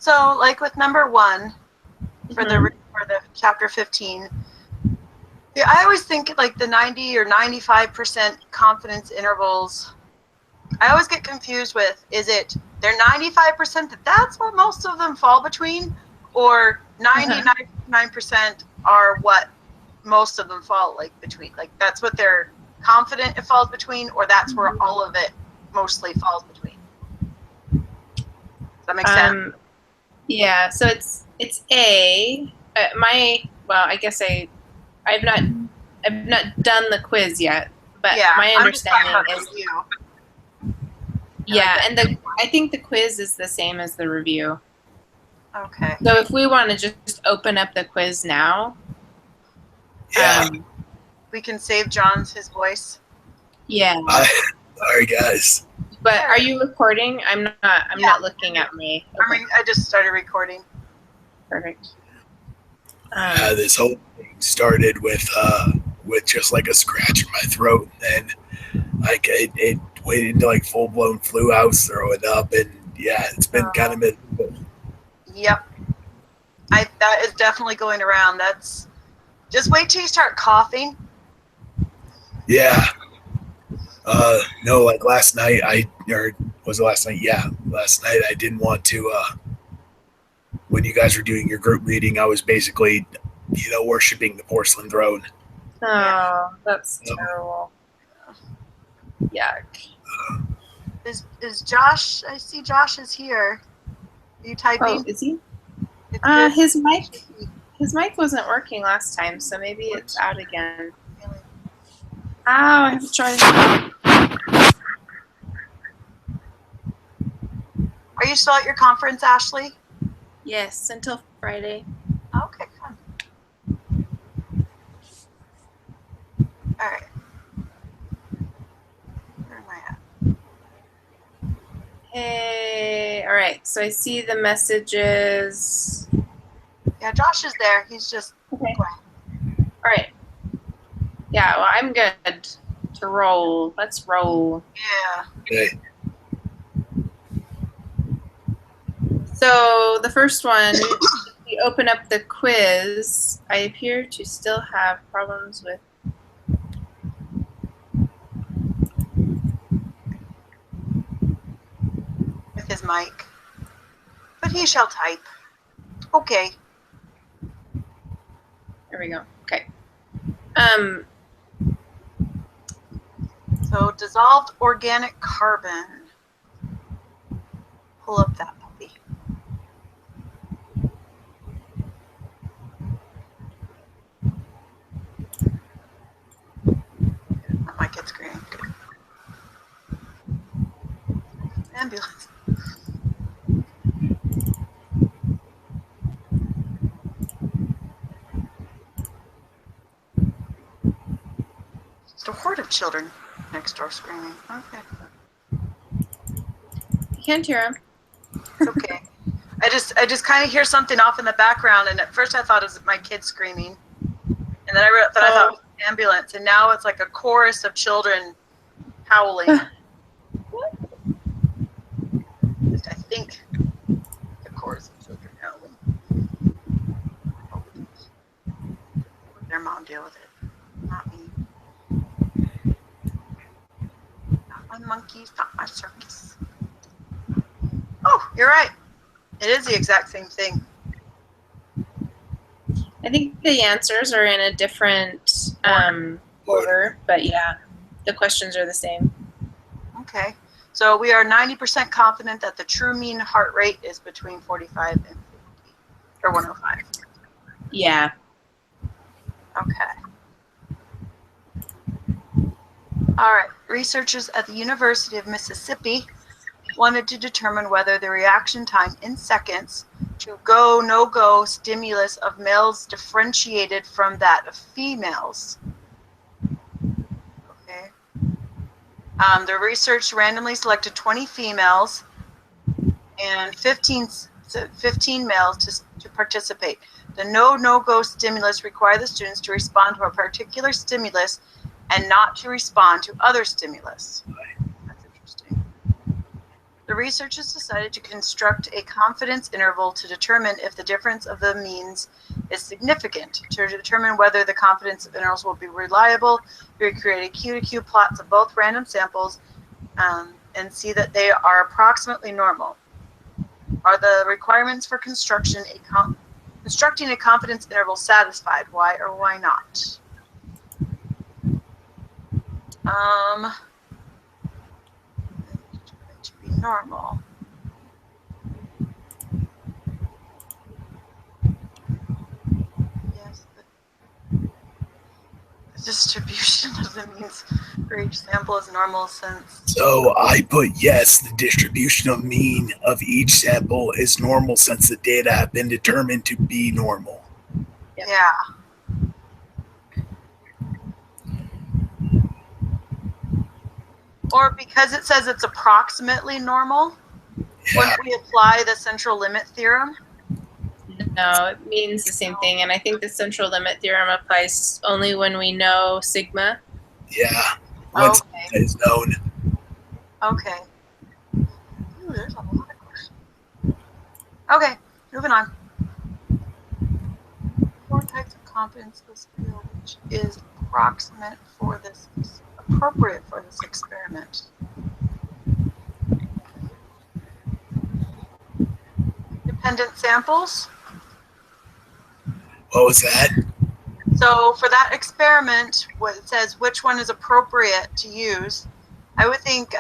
So, like with number 1 for Mhm. for the chapter 15, yeah, I always think like the 90 or 95% confidence intervals. I always get confused with, is it they're 95% that's what most of them fall between, or 99% are what most of them fall like between? Like that's what they're confident it falls between, or that's where all of it mostly falls between. Does that make sense? Yeah, so it's A. I guess I've not done the quiz yet, but Yeah, my I'm just talking understanding about is the review. yeah, and I think the quiz is the same as the review. Okay. So if we want to just open up the quiz now, We can save his voice. Yeah. Sorry, guys. But are you recording? I'm not looking at me. Okay. I just started recording. Perfect. This whole thing started with just like a scratch in my throat, and like it went into like full blown flu. I was throwing up, and yeah, it's been kind of miserable. Yep. That is definitely going around. That's just wait till you start coughing. Yeah. No, like last night was it last night? Yeah, last night I didn't want to. When you guys were doing your group meeting, I was basically, worshiping the porcelain throne. Oh, that's terrible. Yuck. Is Josh? I see Josh is here. Are you typing? Oh, is he? His mic wasn't working last time, so maybe it's out again. Ow, I have to try. Are you still at your conference, Ashley? Yes, until Friday. Okay, fun. All right. Where am I at? Hey, all right. So I see the messages. Yeah, Josh is there. He's just okay. All right. Yeah, well, I'm good to roll. Let's roll. Yeah. Okay. So the first one, if we open up the quiz, I appear to still have problems with his mic. But he shall type. Okay. There we go. Okay. So dissolved organic carbon. Pull up that puppy. That might get screened. Good. Ambulance. Just a horde of children next door screaming. Okay. You can't hear him. It's okay. I just kind of hear something off in the background, and at first I thought it was my kid screaming, and then I thought it was an ambulance, and now it's like a chorus of children howling. Just I think the chorus of children howling. Let their mom deal with it, not me. Not my monkeys, not my circus. Oh, you're right. It is the exact same thing. I think the answers are in a different order, but yeah, the questions are the same. Okay. So we are 90% confident that the true mean heart rate is between 45 and 50, or 105. Yeah. Okay. All right. Researchers at the University of Mississippi wanted to determine whether the reaction time in seconds to go, no-go stimulus of males differentiated from that of females. Okay. The research randomly selected 20 females and 15 males to participate. The no-go stimulus required the students to respond to a particular stimulus and not to respond to other stimulus. That's interesting. The researchers decided to construct a confidence interval to determine if the difference of the means is significant. To determine whether the confidence intervals will be reliable, we created Q-to-Q plots of both random samples and see that they are approximately normal. Are the requirements for constructing a confidence interval satisfied? Why or why not? To be normal. Yes, the distribution of the means for each sample is normal since. So I put yes, the distribution of mean of each sample is normal since the data have been determined to be normal. Yep. Yeah. Or because it says it's approximately normal, when Yeah, we apply the central limit theorem. No, it means the same thing. And I think the central limit theorem applies only when we know sigma. yeah. Once Okay. it is known. Okay. Ooh, there's a lot of questions. Okay, moving on. 4 types of confidence scale, which is approximate for this, appropriate for this experiment. Dependent samples. What was that? So for that experiment, what it says which one is appropriate to use, I would think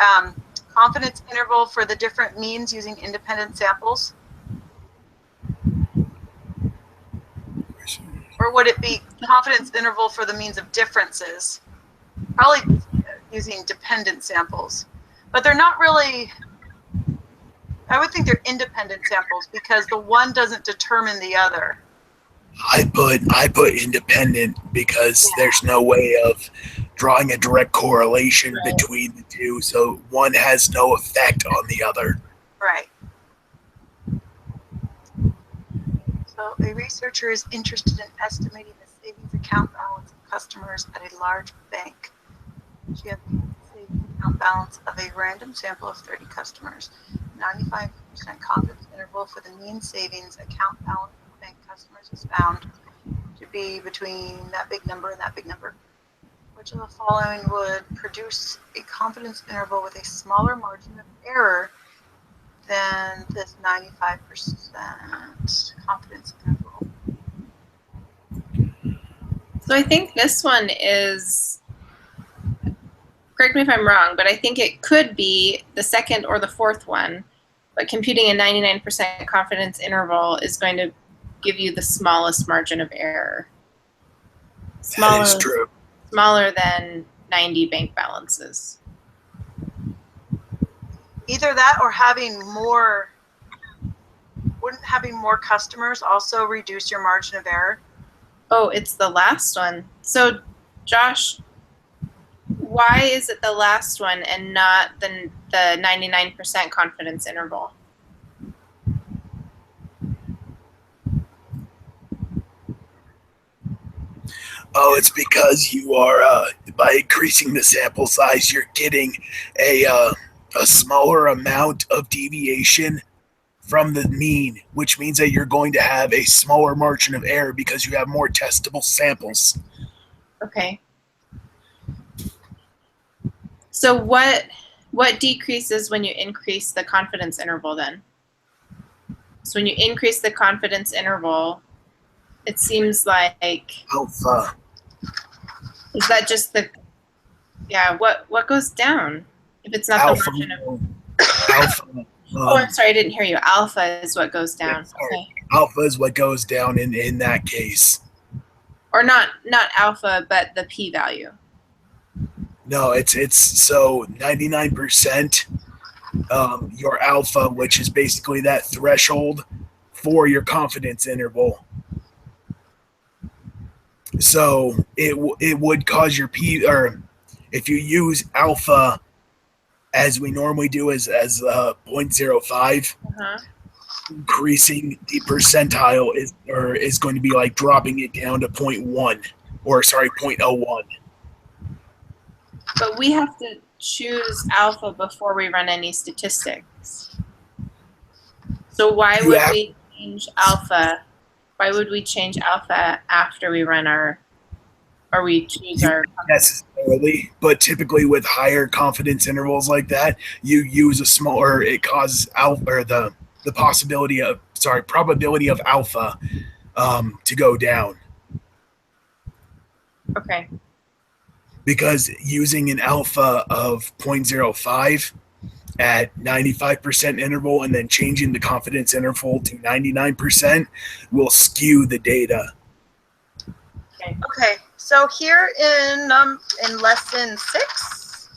confidence interval for the different means using independent samples. Or would it be confidence interval for the means of differences? Probably using dependent samples. But they're not really, I would think they're independent samples because the one doesn't determine the other. I put independent because there's no way of drawing a direct correlation Right. between the two, so one has no effect on the other. Right. So a researcher is interested in estimating the savings account balance of customers at a large bank. She has a savings account balance of a random sample of 30 customers. 95% confidence interval for the mean savings account balance of bank customers is found to be between that big number and that big number. Which of the following would produce a confidence interval with a smaller margin of error than this 95% confidence interval? So I think this one is, correct me if I'm wrong, but I think it could be the second or the fourth one. But computing a 99% confidence interval is going to give you the smallest margin of error. That is true. Smaller than 90 bank balances. Either that or having more, wouldn't having more customers also reduce your margin of error? Oh, it's the last one. So, Josh, why is it the last one and not the 99% confidence interval? Oh, it's because you are by increasing the sample size, you're getting a smaller amount of deviation from the mean, which means that you're going to have a smaller margin of error because you have more testable samples. Okay. So what decreases when you increase the confidence interval then? So when you increase the confidence interval, it seems like Alpha. Is that just the, yeah, what goes down if it's not Alpha. the margin of, Alpha. oh, I'm sorry, I didn't hear you. Alpha is what goes down. Sorry. Okay. Alpha is what goes down in that case. Or not alpha, but the p-value. No, it's so 99%. Your alpha, which is basically that threshold for your confidence interval. So it would cause your p, or if you use alpha as we normally do as 0.05, increasing the percentile is going to be like dropping it down to 0.1 or sorry 0.01. But we have to choose alpha before we run any statistics. So why would we change alpha? Why would we change alpha after we run our, or we choose our? Necessarily, but typically with higher confidence intervals like that, you use a smaller. It causes alpha or the probability of alpha to go down. Okay. Because using an alpha of 0.05 at 95% interval and then changing the confidence interval to 99% will skew the data. Okay, so here in lesson 6,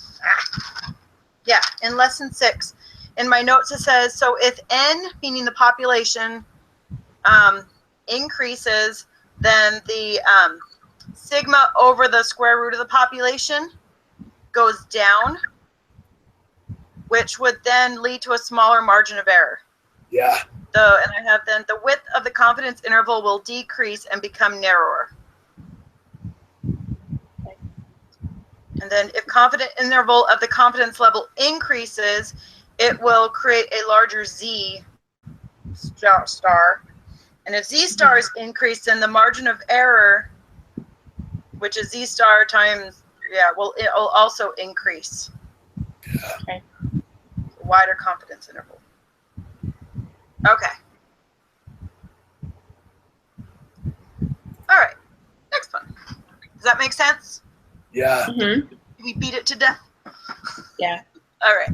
in lesson 6, in my notes it says, so if n, meaning the population, increases, then the sigma over the square root of the population goes down, which would then lead to a smaller margin of error. Yeah. And I have then the width of the confidence interval will decrease and become narrower. And then if confidence interval of the confidence level increases, it will create a larger Z star. And if Z star is increased, then the margin of error, which is Z star times, it'll also increase. Yeah. Okay. Wider confidence interval. Okay. All right. Next one. Does that make sense? Yeah. Mm-hmm. We beat it to death. Yeah. All right.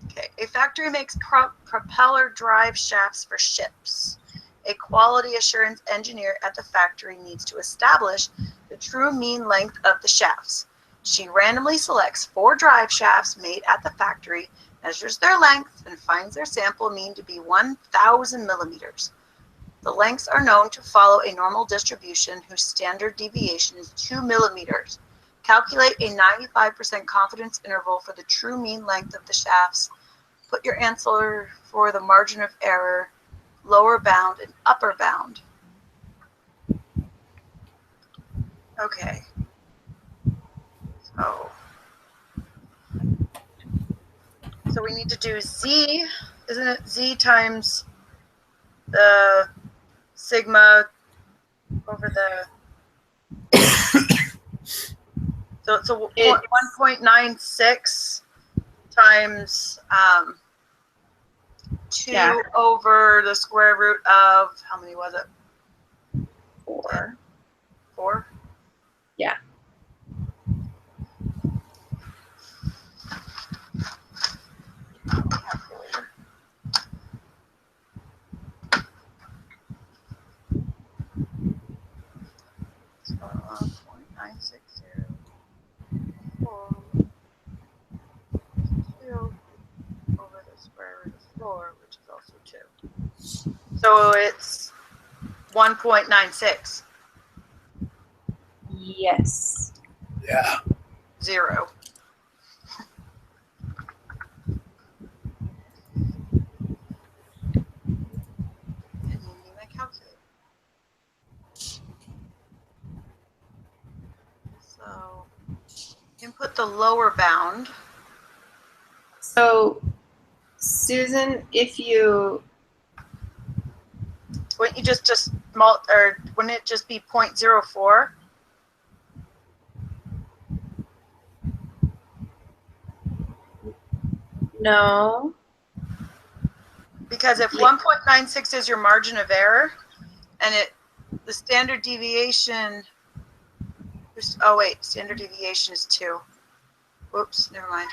Okay. A factory makes propeller drive shafts for ships. A quality assurance engineer at the factory needs to establish the true mean length of the shafts. She randomly selects 4 drive shafts made at the factory, measures their length, and finds their sample mean to be 1,000 millimeters. The lengths are known to follow a normal distribution whose standard deviation is 2 millimeters. Calculate a 95% confidence interval for the true mean length of the shafts. Put your answer for the margin of error, lower bound, and upper bound. Okay. So we need to do Z, isn't it? Z times the sigma over the. So it's a 1.96 times 2 over the square root of, how many was it? 4. 4? Yeah. Calculator. So 0.960 2 over the square root of 4, which is also 2. So it's 1.96. Yes. Yeah. 0. Didn't need my calculator. So input the lower bound. So, Susan, if you Wouldn't you just or wouldn't it just be 0.04? no, Because if 1.96 is your margin of error, and the standard deviation, oh wait, standard deviation is 2. Whoops, never mind.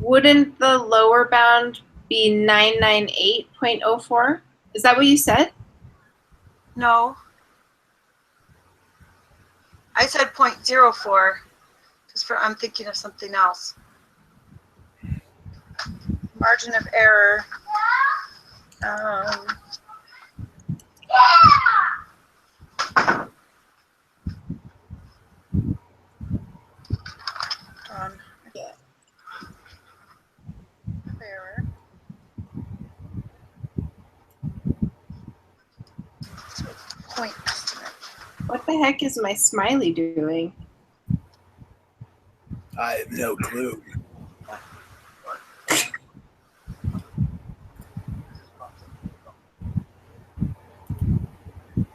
wouldn't the lower bound be 998.04? Is that what you said? No. I said 0.04 because I'm thinking of something else. Margin of error. Error. So point estimate. What the heck is my smiley doing? I have no clue.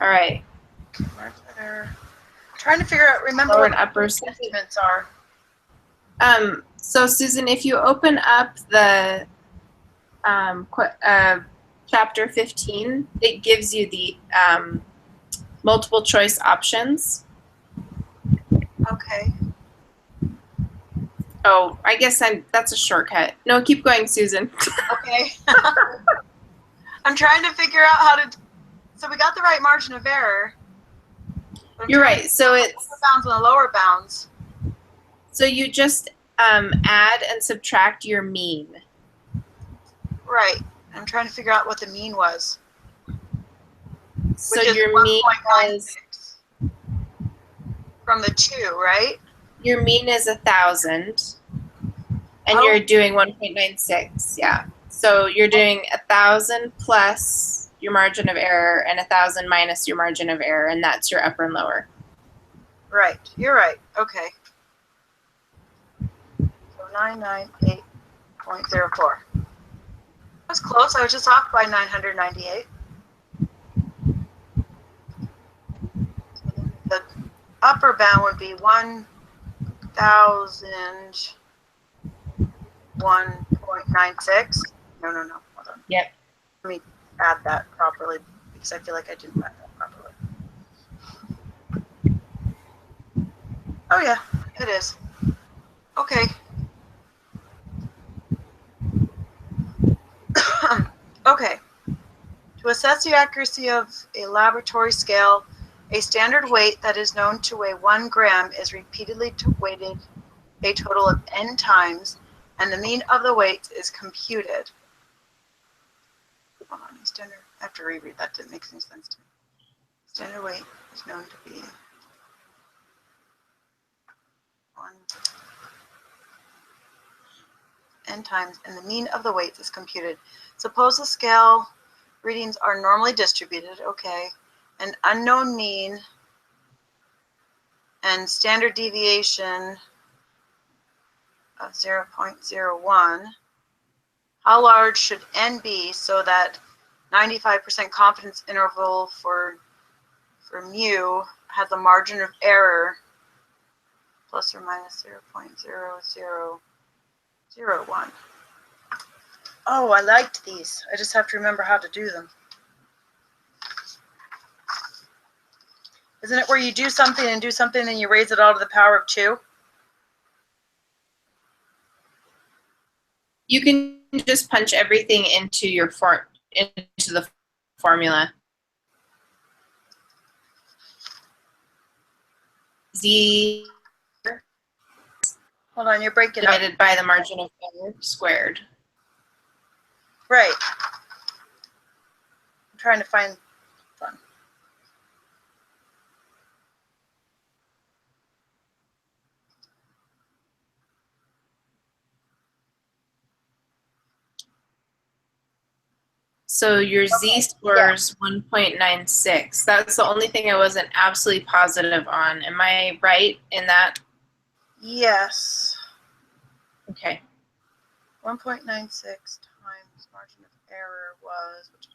All right. Trying to figure out, remember Lower what and upper. estimates are. So Susan, if you open up the chapter 15, it gives you the multiple choice options. Okay. Oh, I guess that's a shortcut. No, keep going, Susan. Okay. I'm trying to figure out how to. So we got the right margin of error. You're right. So it's upper bounds and the lower bounds. So you just add and subtract your mean. Right. I'm trying to figure out what the mean was. So Which is your mean is from the 2, right? Your mean is 1,000, and you're doing 1.96. Yeah. So you're doing 1,000 plus your margin of error and 1,000 minus your margin of error, and that's your upper and lower. Right. You're right. Okay. So 998.04. That's close. I was just off by 998. So the upper bound would be 1,001.96. No. Hold on. Yep. Let me add that properly because I feel like I didn't add that properly. Oh yeah, it is. Okay. Okay. To assess the accuracy of a laboratory scale, a standard weight that is known to weigh 1 gram is repeatedly weighted a total of n times, and the mean of the weights is computed. Hold on, standard. I have to reread that. Didn't make any sense to me. Standard weight is known to be 1 n times, and the mean of the weights is computed. Suppose the scale readings are normally distributed, okay, an unknown mean and standard deviation of 0.01. How large should n be so that 95% confidence interval for mu has a margin of error plus or minus 0.0001? Oh, I liked these. I just have to remember how to do them. Isn't it where you do something and you raise it all to the power of 2? You can just punch everything into the formula. Z Hold on, you're breaking divided by the margin of error squared. Right. I'm trying to find fun. So your z-score is 1.96. That's the only thing I wasn't absolutely positive on. Am I right in that? Yes. Okay. 1.96 times margin of error was, which is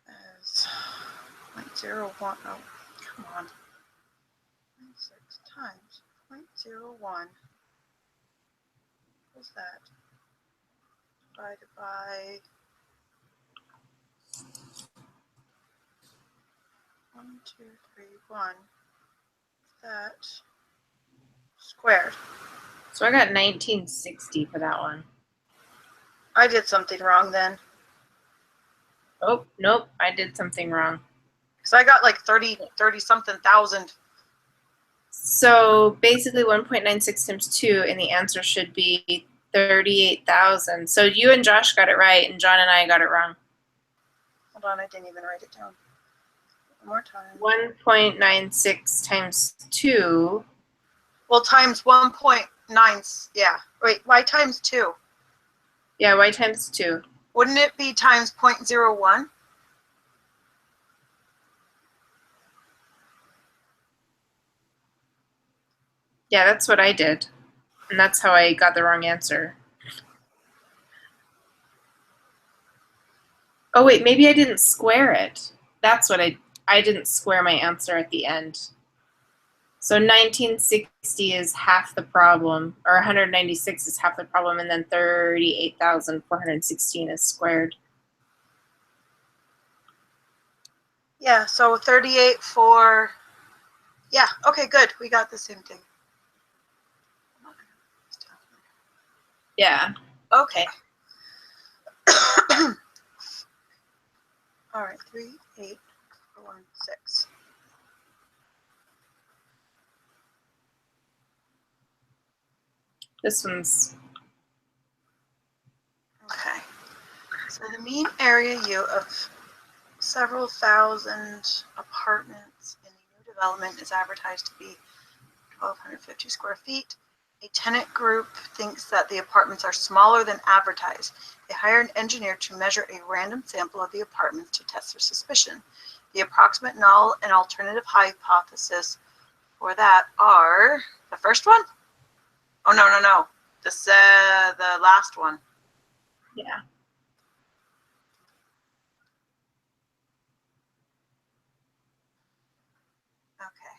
as 0.01. Oh, come on. 96 times 0.01. What's that? Divided by 1, 2, 3, 1. That squared. So I got 1960 for that one. I did something wrong then. Oh, nope, I did something wrong. Because I got like 30 something thousand. So basically 1.96 times 2, and the answer should be 38,000. So you and Josh got it right, and John and I got it wrong. Hold on, I didn't even write it down. One more time. 1.96 times 2. Well, times 1.9. Yeah. Wait, why times 2? Yeah, y times 2. Wouldn't it be times 0.01? Yeah, that's what I did. And that's how I got the wrong answer. Oh, wait, maybe I didn't square it. That's what I didn't square my answer at the end. So 1960 is half the problem, or 196 is half the problem, and then 38,416 is squared. Yeah, so 38 for, yeah, okay, good. We got the same thing. Yeah. Okay. All right, 3, 8, 1, 6. This one's Okay. So the mean area U of several thousand apartments in a new development is advertised to be 1,250 square feet. A tenant group thinks that the apartments are smaller than advertised. They hire an engineer to measure a random sample of the apartments to test their suspicion. The approximate null and alternative hypothesis for that are the first one? Oh, no. The last one. yeah. Okay.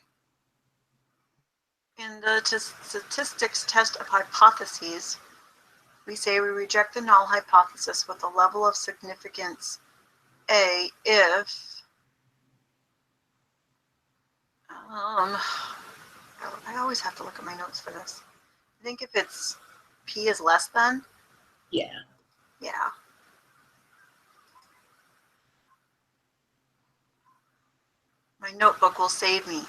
In the statistics test of hypotheses, we say we reject the null hypothesis with a level of significance A if I always have to look at my notes for this. I think if it's P is less than. Yeah. Yeah. My notebook will save me.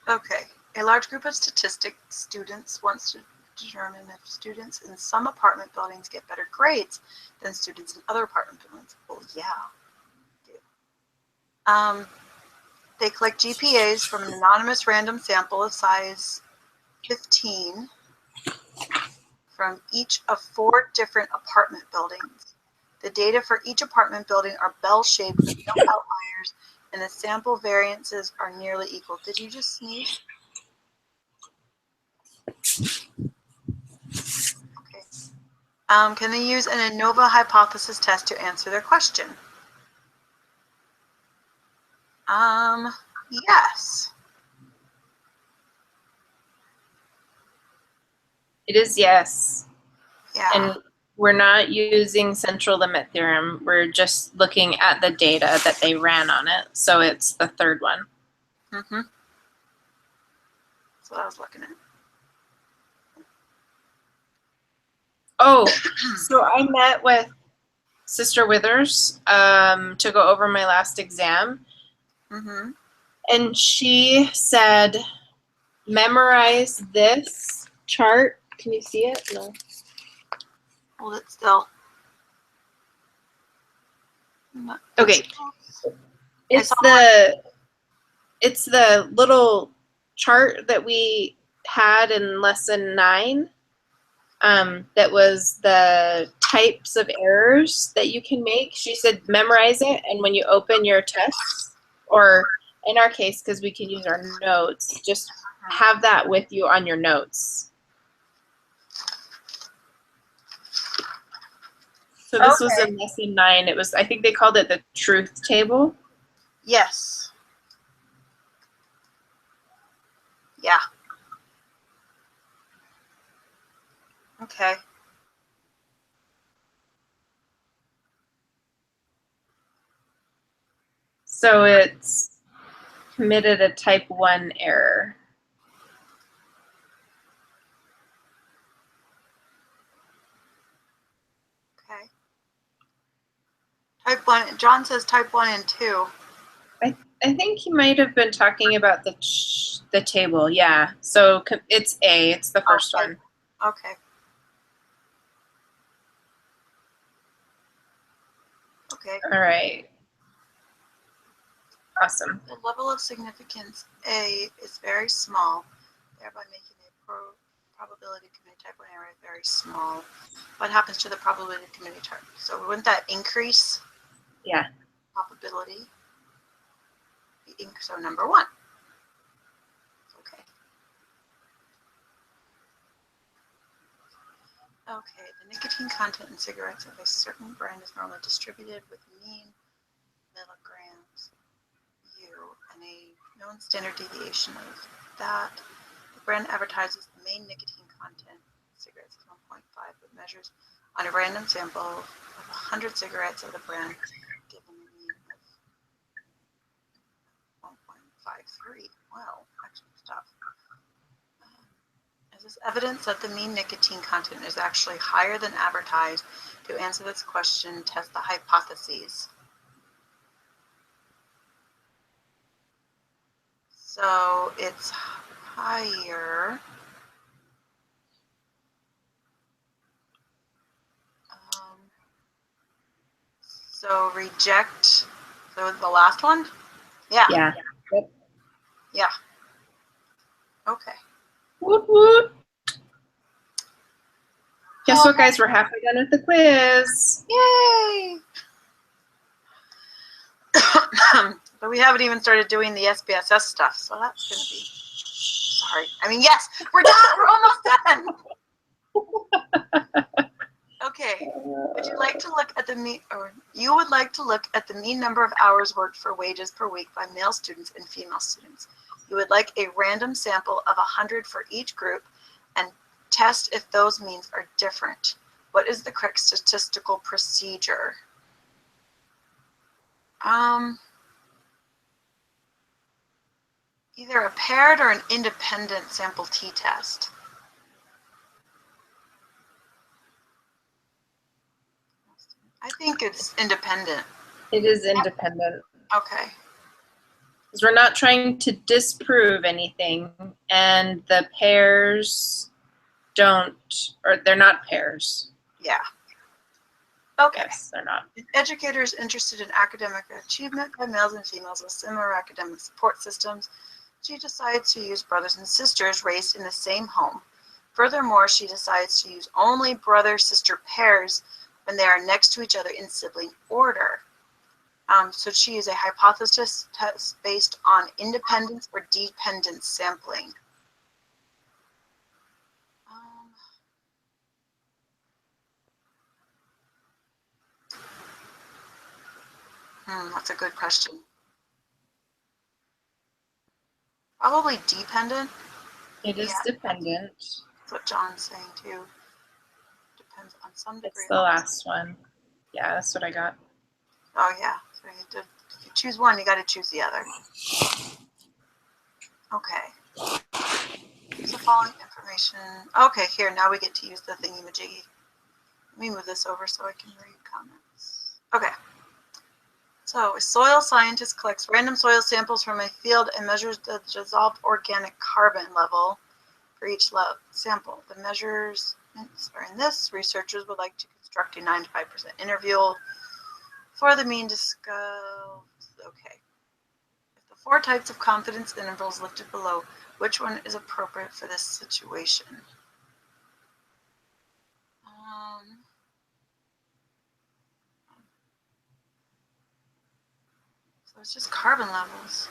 Okay. A large group of statistics students wants to determine if students in some apartment buildings get better grades than students in other apartment buildings. Well, yeah. They collect GPAs from an anonymous random sample of size 15 from each of 4 different apartment buildings. The data for each apartment building are bell-shaped with no outliers, and the sample variances are nearly equal. Did you just sneeze? Okay. Can they use an ANOVA hypothesis test to answer their question? Yes. It is yes. Yeah. And we're not using central limit theorem. We're just looking at the data that they ran on it. So it's the third one. Mm-hmm. That's what I was looking at. Oh, so I met with Sister Withers to go over my last exam. Mm-hmm. And she said, memorize this chart. Can you see it? No. Hold it still. Okay. It's the little chart that we had in lesson 9. That was the types of errors that you can make. She said memorize it, and when you open your tests, or in our case, because we can use our notes, just have that with you on your notes. So this was in lesson 9. It was, I think they called it the truth table. Yes. Yeah. Okay. So it's committed a type 1 error. Okay. Type 1. John says type 1 and 2. I think he might have been talking about the table. Yeah. So it's A. It's the first one. Okay. Okay. All right. Awesome. The level of significance A is very small, thereby making a probability committee type 1 error very small. What happens to the probability committee chart? So wouldn't that increase? Yeah. Probability. So number 1. Okay, the nicotine content in cigarettes of a certain brand is normally distributed with mean milligrams U and a known standard deviation of that. The brand advertises the main nicotine content in cigarettes is 1.5, but measures on a random sample of 100 cigarettes of the brand given a mean of 1.53. Wow, actually, stop. Is this evidence that the mean nicotine content is actually higher than advertised? To answer this question, test the hypotheses. So it's higher. So reject. So the last one? Yeah. Yeah. Yep. Yeah. Okay. Woot woot. Guess what, guys? We're halfway done with the quiz. Yay! But we haven't even started doing the SPSS stuff, so that's going to be. Sorry. I mean, yes, we're done. We're almost done. Okay. Would you like to look at the mean, or you would like to look at the mean number of hours worked for wages per week by male students and female students. You would like a random sample of 100 for each group and test if those means are different. What is the correct statistical procedure? Either a paired or an independent sample t-test. I think it's independent. It is independent. Okay. Because we're not trying to disprove anything, and the pairs don't, or they're not pairs. Yeah. Okay. Yes, they're not. Educators interested in academic achievement by males and females with similar academic support systems. She decides to use brothers and sisters raised in the same home. Furthermore, she decides to use only brother-sister pairs when they are next to each other in sibling order. So she is a hypothesis test based on independence or dependence sampling. That's a good question. Probably dependent. It is dependent. That's what John's saying too. Depends on some degree. It's the last one. Yeah, that's what I got. Oh yeah. So if you choose one, you got to choose the other. Okay. Use the following information. Okay, here, now we get to use the thingy-majiggy. Let me move this over so I can read comments. Okay. So a soil scientist collects random soil samples from a field and measures the dissolved organic carbon level for each sample. The measurements are in this. Researchers would like to construct a 95% interval for the mean discussed. Okay. If the 4 types of confidence intervals listed below, which one is appropriate for this situation? So it's just carbon levels.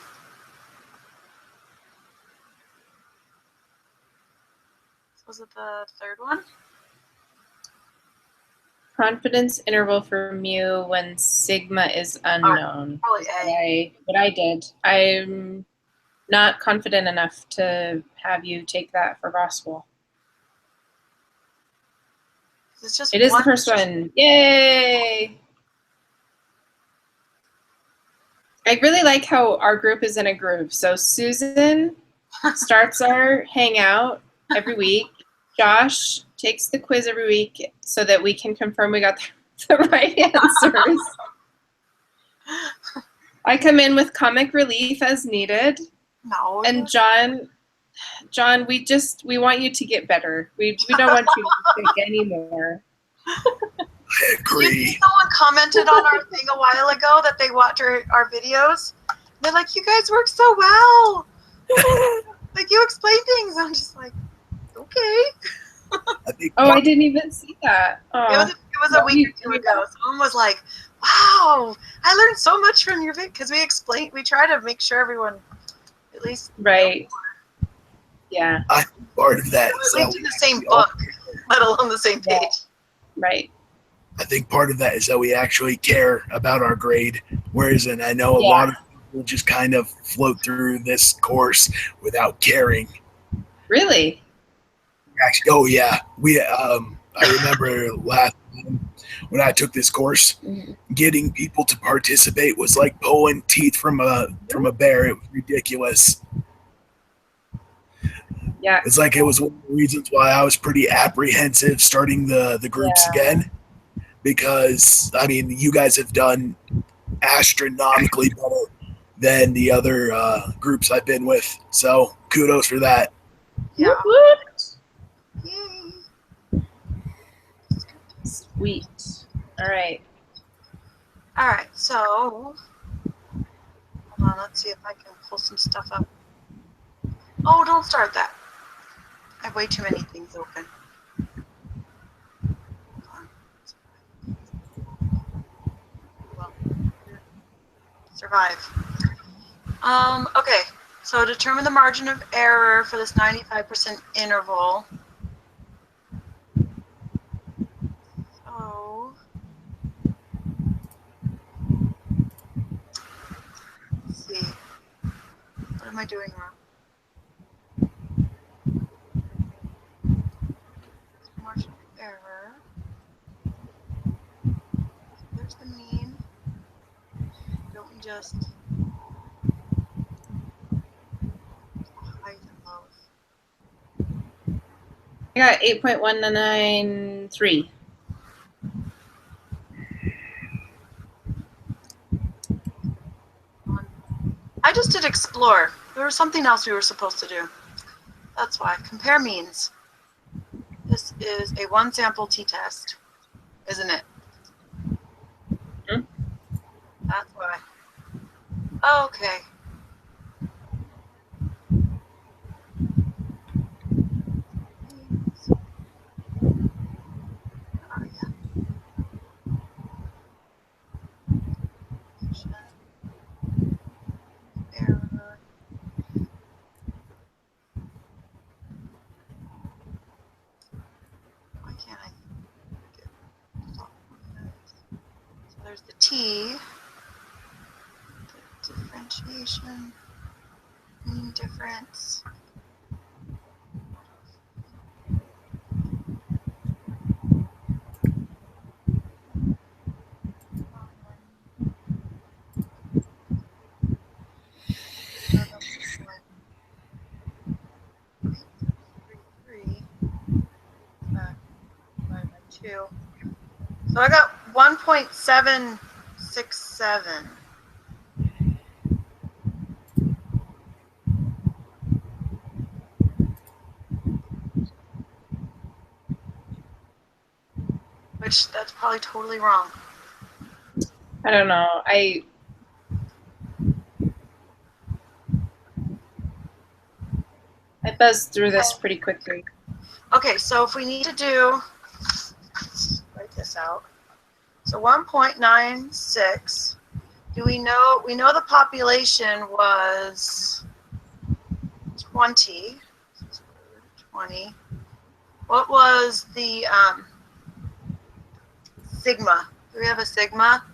So was it the third one? Confidence interval for mu when sigma is unknown. Probably A. What I did. I'm not confident enough to have you take that for gospel. It's just it is the first one. Yay! I really like how our group is in a groove. So Susan starts our hangout every week. Josh takes the quiz every week so that we can confirm we got the right answers. I come in with comic relief as needed. No. And John, we want you to get better. We don't want you to think anymore. I agree. Someone commented on our thing a while ago that they watch our videos. They're like, you guys work so well. Like, you explain things. I'm just like, okay. I didn't even see that. Oh. It was a week or 2 ago. Someone was like, wow, I learned so much from your video. Because we try to make sure everyone at least. Right. Yeah. I'm part of that. Linked to the same book. let alone the same page. Yeah. Right. I think part of that is that we actually care about our grade, whereas, and I know a lot of people just kind of float through this course without caring. Really? Actually, oh yeah, I remember last time when I took this course, getting people to participate was like pulling teeth from a bear. It was ridiculous. Yeah. It's like it was one of the reasons why I was pretty apprehensive starting the groups again, because I mean you guys have done astronomically better than the other groups I've been with, so kudos for that. Yeah. Sweet. All right. All right. So, hold on. Let's see if I can pull some stuff up. Oh, don't start that. I have way too many things open. Hold on. Well, survive. Okay. So determine the margin of error for this 95% interval. So, let's see. What am I doing wrong? Margin of error. There's the mean. Don't we just highs and lows? I got 8.193. I just did explore. There was something else we were supposed to do. That's why. Compare means. This is a one sample t-test, isn't it? Mm-hmm. That's why. Okay. Oh, yeah. Error. Why can't I get so there's the T, the differentiation, mean difference. So I got 1.767. Which that's probably totally wrong. I don't know. I buzzed through this pretty quickly. Okay, so if we need to do, let's write this out. So 1.96. Do we know the population was 20. 20. What was the sigma? Do we have a sigma?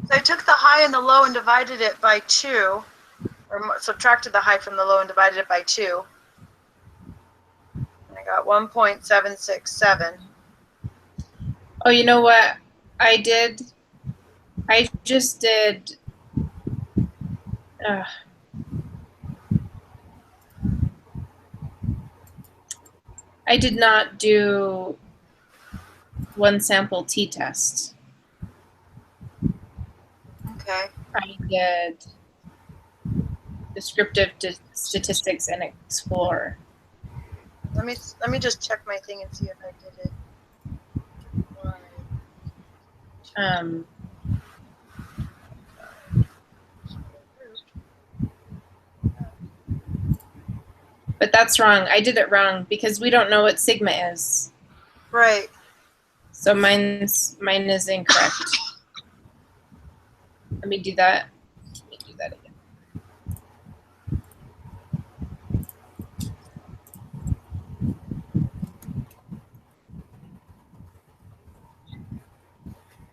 So I took the high and the low and divided it by 2, or subtracted the high from the low and divided it by 2. And I got 1.767. Oh, you know what I did? I just did. I did not do one sample t-test. Okay. I did descriptive statistics and explore. Let me just check my thing and see if I did it. But that's wrong. I did it wrong because we don't know what sigma is. Right. So mine is incorrect. Let me do that. Let me do that again.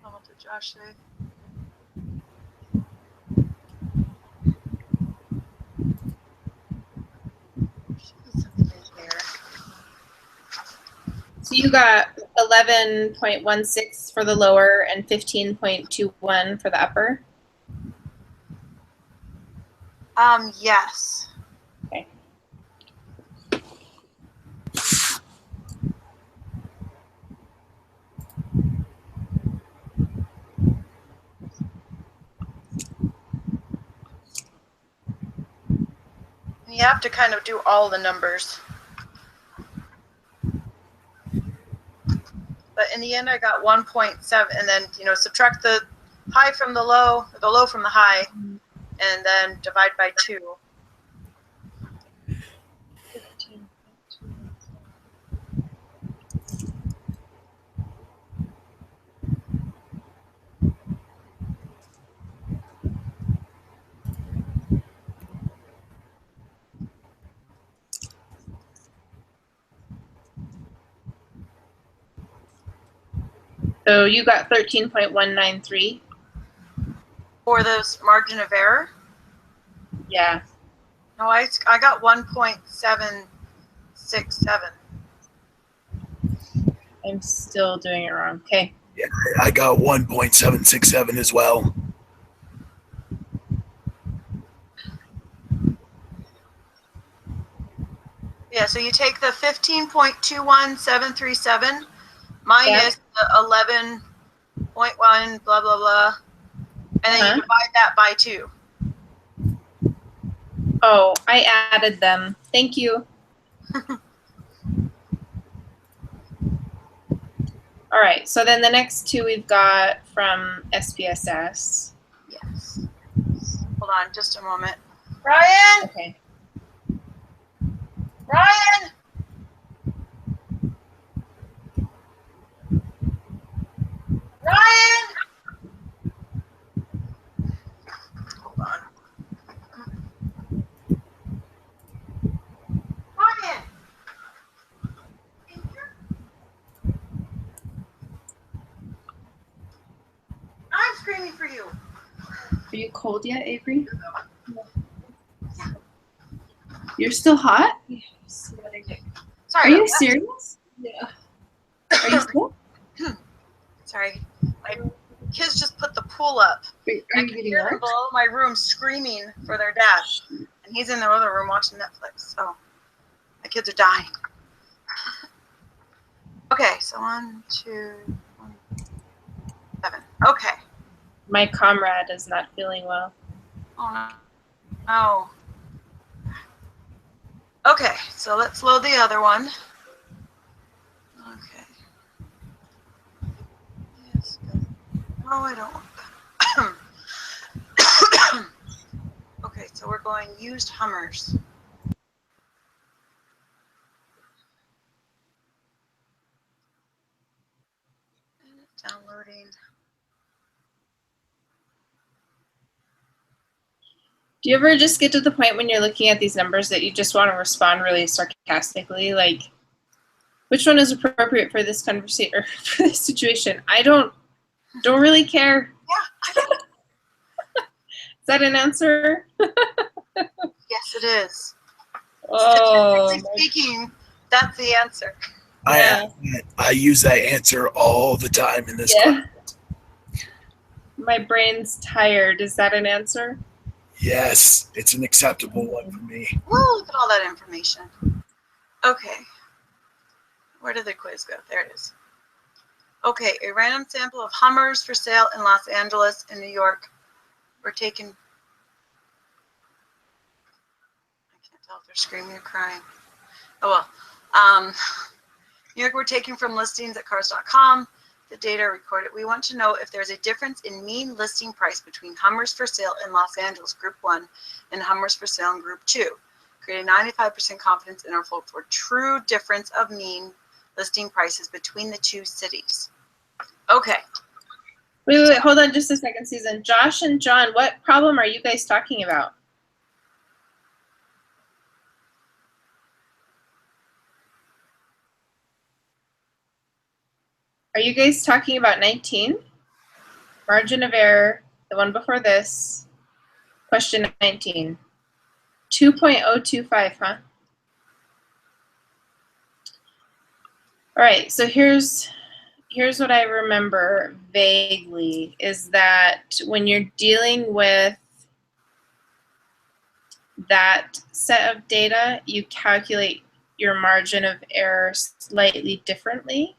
What did Josh say? Something in here. So you got 11.16 for the lower and 15.21 for the upper. Yes. Okay. You have to kind of do all the numbers. But in the end, I got 1.7, and then, you know, subtract the high from the low from the high, and then divide by 2. So you got 13.193. For this margin of error? Yeah. No, I got 1.767. I'm still doing it wrong. Okay. Yeah, I got 1.767 as well. Yeah, so you take the 15.21737 minus the 11.1 blah blah blah, and then you divide that by 2. Oh, I added them. Thank you. All right, so then the next two we've got from SPSS. Yes. Hold on just a moment. Ryan! Okay. Ryan! Ryan! Hold on. Ryan! I'm screaming for you. Are you cold yet, Avery? You're still hot? Sorry. Are you about that. serious? Yeah. Are you still? Sorry. My kids just put the pool up. Are I you can getting hear them wet? below my room screaming for their dad. And he's in the other room watching Netflix. So my kids are dying. Okay, so 1, 2, 1, 7. Okay. My comrade is not feeling well. Oh no. No. Okay, so let's load the other one. Okay. Yes. Oh, I don't want that. Okay, so we're going used Hummers. Downloading. Do you ever just get to the point when you're looking at these numbers that you just want to respond really sarcastically, like, which one is appropriate for this conversation or for this situation? I don't really care. Yeah, I don't. Is that an answer? Yes, it is. Oh, Statistically speaking, that's the answer. Yeah. I use that answer all the time in this class. My brain's tired. Is that an answer? Yes, it's an acceptable one for me. Well, look at all that information. Okay. Where did the quiz go? There it is. Okay, a random sample of Hummers for sale in Los Angeles and New York were taken. I can't tell if they're screaming or crying. Oh well. New York were taken from listings at cars.com. The data are recorded. We want to know if there's a difference in mean listing price between Hummers for sale in Los Angeles Group 1 and Hummers for sale in Group 2. Create a 95% confidence interval for true difference of mean listing prices between the two cities. Okay. Wait, hold on just a second, Susan. Josh and John, what problem are you guys talking about? Are you guys talking about 19? Margin of error, the one before this. Question 19. 2.025, huh? All right, so here's what I remember vaguely is that when you're dealing with that set of data, you calculate your margin of error slightly differently.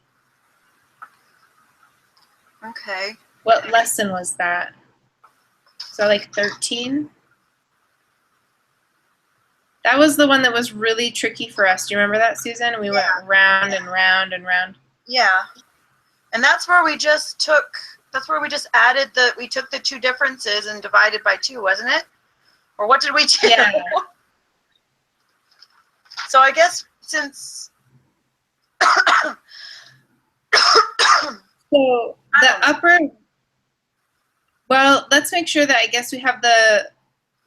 Okay. What lesson was that? So like 13? That was the one that was really tricky for us. Do you remember that, Susan? We went round and round and round. Yeah. And that's where we just added we took the two differences and divided by 2, wasn't it? Or what did we do? Yeah. So I guess since So the upper, well, let's make sure that I guess we have the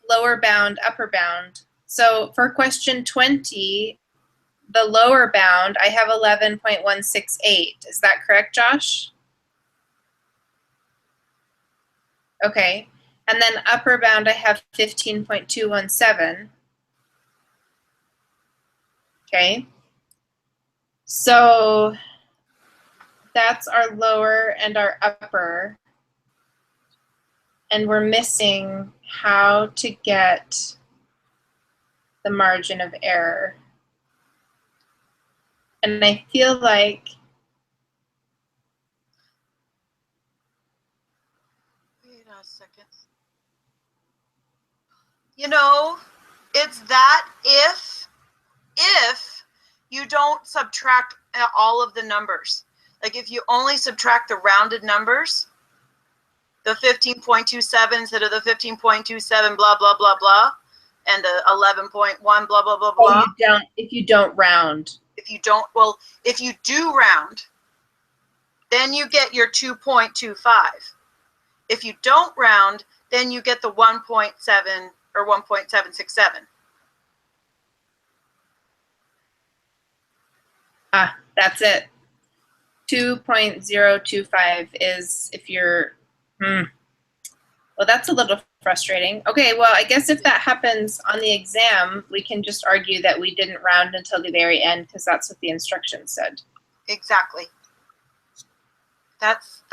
lower bound, upper bound. So for question 20, the lower bound, I have 11.168. Is that correct, Josh? Okay. And then upper bound, I have 15.217. Okay. So that's our lower and our upper. And we're missing how to get the margin of error. And I feel like wait a second. You know, it's that if you don't subtract all of the numbers. Like if you only subtract the rounded numbers, the 15.27 instead of the 15.27 blah blah blah blah, and the 11.1 blah blah blah blah. Oh, if you don't round. If you do round, then you get your 2.25. If you don't round, then you get the 1.7 or 1.767. Ah, that's it. 2.025 is if you're, well, that's a little frustrating. Okay, well, I guess if that happens on the exam, we can just argue that we didn't round until the very end because that's what the instructions said. Exactly. That's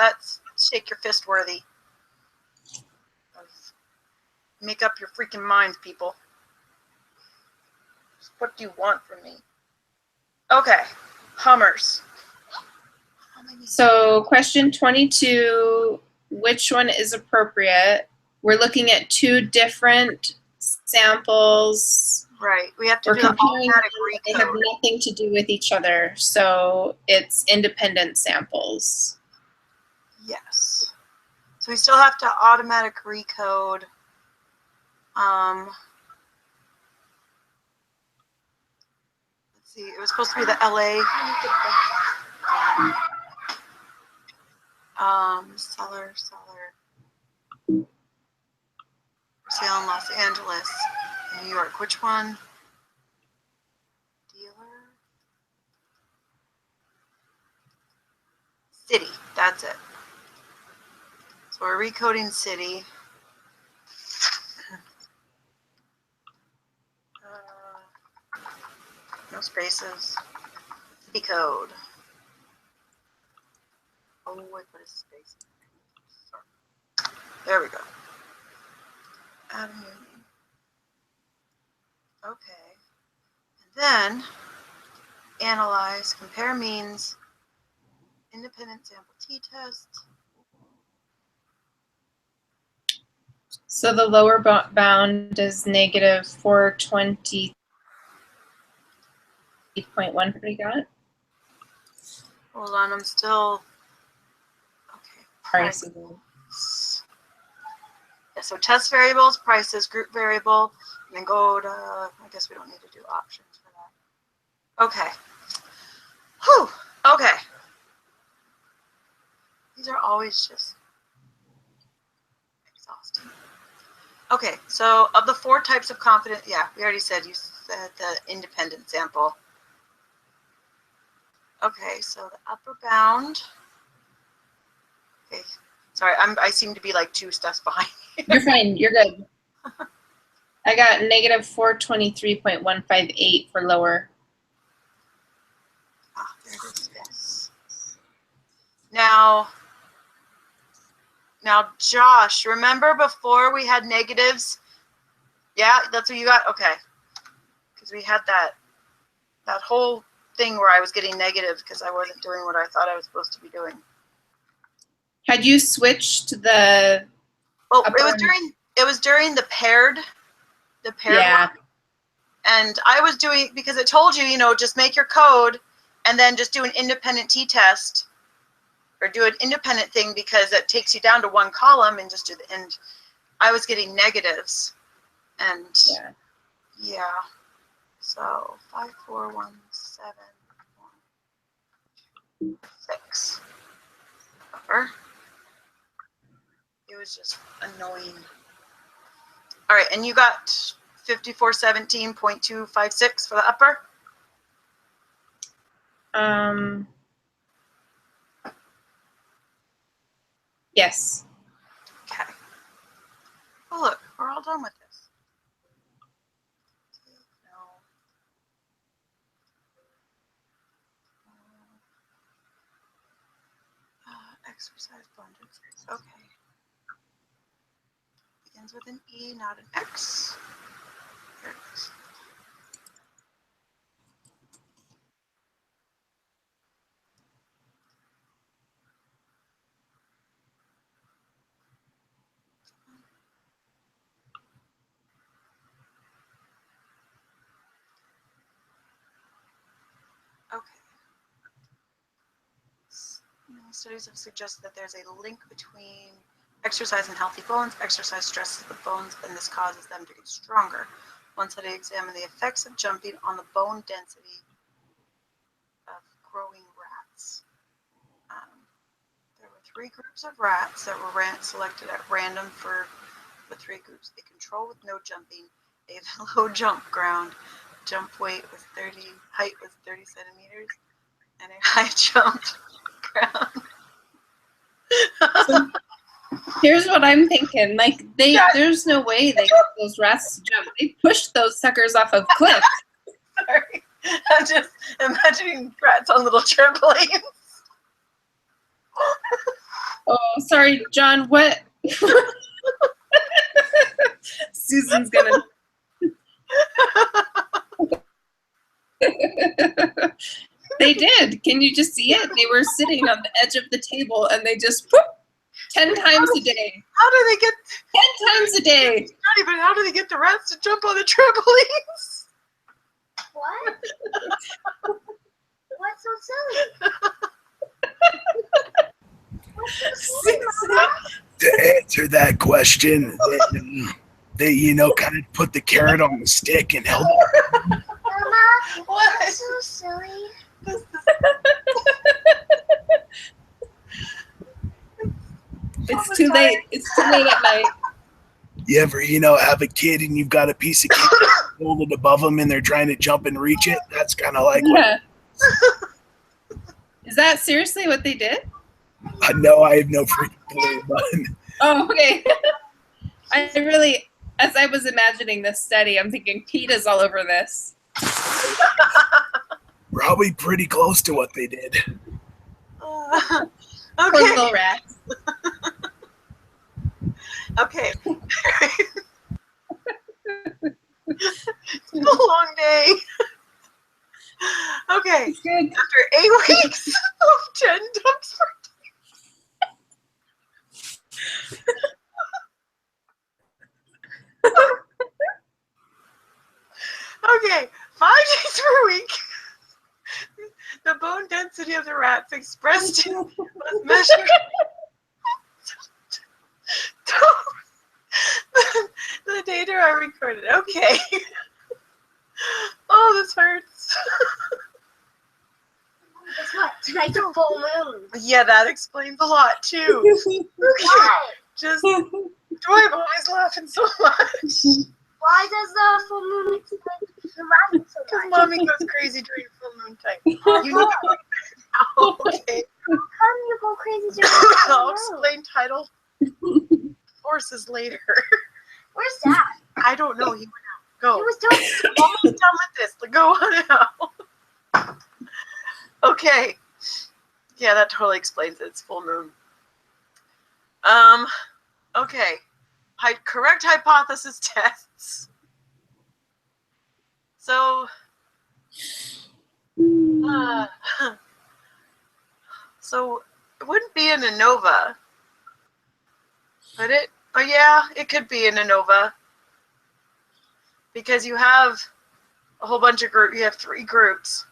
shake your fist worthy. Make up your freaking minds, people. What do you want from me? Okay, Hummers. So question 22, which one is appropriate? We're looking at 2 different samples. Right, we have to do the automatic recode. They have nothing to do with each other, so it's independent samples. Yes. So we still have to automatic recode. Let's see, it was supposed to be the LA. Seller. For sale in Los Angeles, New York. Which one? Dealer. City. That's it. So we're recoding city. No spaces. City code. Oh, I put a space. Sorry. There we go. Add a new name. Okay. And then analyze, compare means, independent sample t-test. So the lower bound is negative 420.1. We got? Hold on, I'm still. Okay. Price. Yeah, so test variables, prices, group variable, and then go to. I guess we don't need to do options for that. Okay. Whew. Okay. These are always just exhausting. Okay, so of the 4 types of confidence, yeah, we already said, you said the independent sample. Okay, so the upper bound. Okay, sorry, I seem to be like 2 steps behind. You're fine. You're good. I got negative 423.158 for lower. Ah, there it is. Yes. Now, Josh, remember before we had negatives? Yeah, that's what you got? Okay. Because we had that whole thing where I was getting negative because I wasn't doing what I thought I was supposed to be doing. Had you switched the? Well, it was during the paired. Yeah. One. And I was doing, because it told you, just make your code and then just do an independent t-test or do an independent thing because it takes you down to 1 column and just do the, and I was getting negatives. And yeah. So 54171 6. It was just annoying. All right, and you got 5417.256 for the upper? Yes. Okay. Oh, look, we're all done with this. No. Exercise abundance. Okay. Begins with an E, not an X. There it is. Okay. Studies have suggested that there's a link between exercise and healthy bones. Exercise stresses the bones, and this causes them to get stronger. One study examined the effects of jumping on the bone density of growing rats. There were 3 groups of rats that were selected at random for the 3 groups. A control with no jumping, a low jump ground, jump height was 30 centimeters, and a high jump ground. So here's what I'm thinking. Like there's no way they get those rats to jump. They pushed those suckers off of cliffs. Sorry, I'm just imagining rats on little trampolines. Oh, sorry, John. What? Susan's gonna. They did. Can you just see it? They were sitting on the edge of the table and they just whoop, 10 times a day. How do they get 10 times a day? but how do they get the rats to jump on the trampolines? What? What's so silly? What's so silly, Mama? To answer that question, they kind of put the carrot on the stick and held it. Mama, What? what's so silly? It's too late. It's too late at night. You ever, have a kid and you've got a piece of cake folded above them and they're trying to jump and reach it? That's kind of like Yeah. Is that seriously what they did? No, I have no freaking clue. But Oh, okay. As I was imagining this study, I'm thinking PETA's all over this. probably pretty close to what they did. Poor Okay. little rats. Okay. It's been a long day. Okay. It's good. After 8 weeks of 10 dumps per Okay, 5 days per week. The bone density of the rats expressed was measured. The data are recorded. Okay. Oh, this hurts. This guess what? Tonight's a full moon. Yeah, that explains a lot too. Why? Just, I'm always laughing so much. Why does the full moon explain the laughing so Because much? mommy goes crazy during full moon time. You need to now, okay? How do you go crazy during the full I'll moon? explain tidal forces later. Where's Dad? I don't know. He went out. Go. He was doing. Almost done with this. Go on out. Okay. Yeah, that totally explains it. It's full moon. Okay. Correct hypothesis tests. So, so it wouldn't be an ANOVA, would it? Oh yeah, it could be an ANOVA because you have a whole bunch of groups. You have 3 groups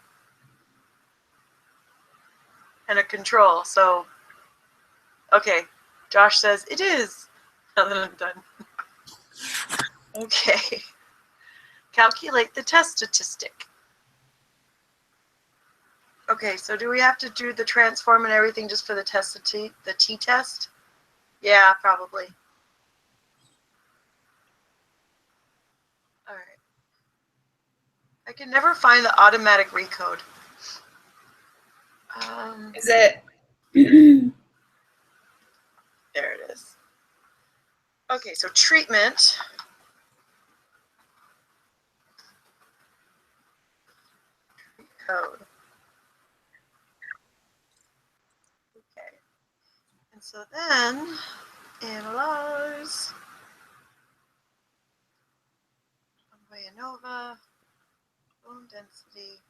and a control. So, okay, Josh says it is. Now that I'm done. Okay. Calculate the test statistic. Okay, so do we have to do the transform and everything just for the test, the t-test? Yeah, probably. All right. I can never find the automatic recode. Is it? There it is. Okay, so treatment. Code. Okay. And so then, analyze. One-way ANOVA. Bone density.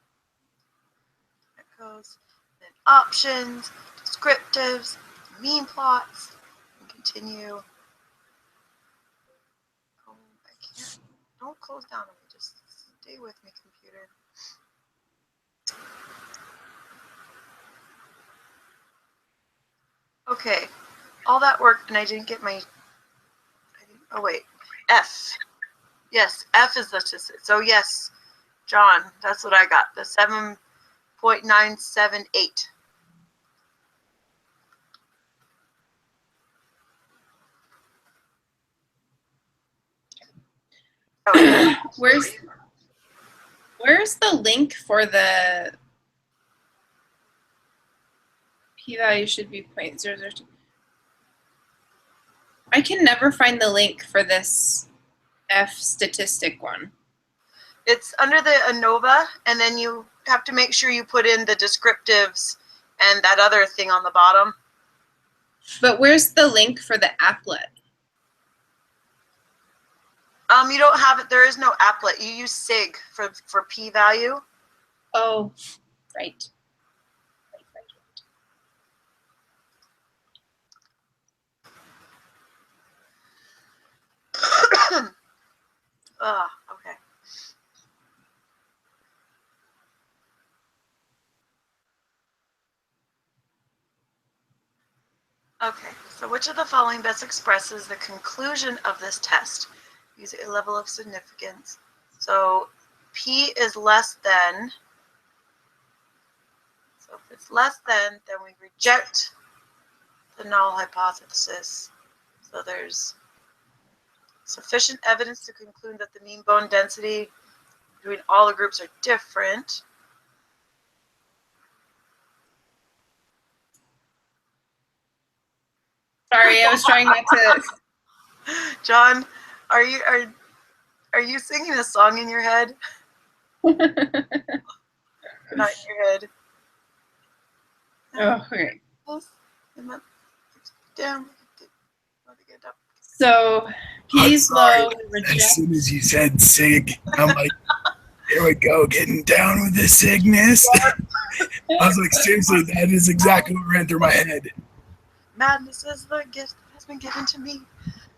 Echoes. Then options. Descriptives. Mean plots. And continue. Oh, I can't. Don't close down on me. Just stay with me, computer. Okay. All that work, and I didn't get my. Oh wait. F. Yes, F is the statistic. So yes, John, that's what I got. The 7.978. Where's the link for the p-value should be 0.002? I can never find the link for this F statistic one. It's under the ANOVA, and then you have to make sure you put in the descriptives and that other thing on the bottom. But where's the link for the applet? You don't have it. There is no applet. You use SIG for p-value. Oh, right. Okay. Okay, so which of the following best expresses the conclusion of this test? Use a level of significance. So P is less than. So if it's less than, then we reject the null hypothesis. So there's sufficient evidence to conclude that the mean bone density between all the groups are different. Sorry, I was trying not to. John, are you singing a song in your head? Not in your head. Oh, okay. Down. So P's low, As reject. soon as you said SIG, I'm like, here we go, getting down with the SIGness. I was like, seriously, that is exactly what ran through my head. Madness is the gift that has been given to me.